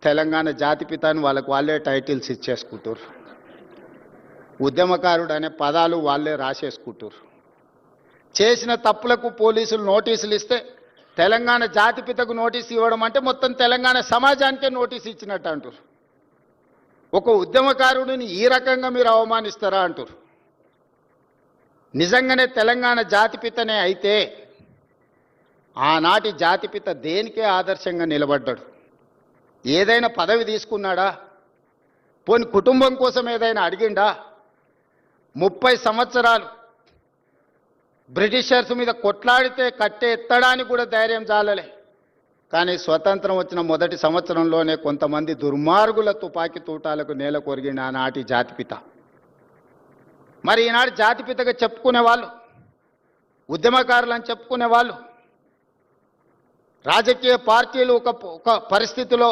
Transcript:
తెలంగాణ జాతిపిత అని వాళ్ళే టైటిల్స్ ఇచ్చేసుకుంటారు. ఉద్యమకారుడు అనే పదాలు వాళ్ళే రాసేసుకుంటారు. చేసిన తప్పులకు పోలీసులు నోటీసులు ఇస్తే తెలంగాణ జాతిపితకు నోటీసు ఇవ్వడం అంటే మొత్తం తెలంగాణ సమాజానికే నోటీసు ఇచ్చినట్టు అంటారు. ఒక ఉద్యమకారుడిని ఈ రకంగా మీరు అవమానిస్తారా అంటారు. నిజంగానే తెలంగాణ జాతిపితనే అయితే ఆనాటి జాతిపిత దేనికే ఆదర్శంగా నిలబడ్డాడు? ఏదైనా పదవి తీసుకున్నాడా? పోని కుటుంబం కోసం ఏదైనా అడిగిండా? 30 సంవత్సరాలు బ్రిటిషర్స్ మీద కొట్లాడితే కట్టే ఎత్తడానికి కూడా ధైర్యం చాలలే. కానీ స్వతంత్రం వచ్చిన మొదటి సంవత్సరంలోనే కొంతమంది దుర్మార్గుల తుపాకీ తూటాలకు నేల కొరిగిన ఆనాటి జాతిపిత. మరి ఈనాడు జాతిపితగా చెప్పుకునే వాళ్ళు, ఉద్యమకారులు అని చెప్పుకునే వాళ్ళు, రాజకీయ పార్టీలు ఒక పరిస్థితిలో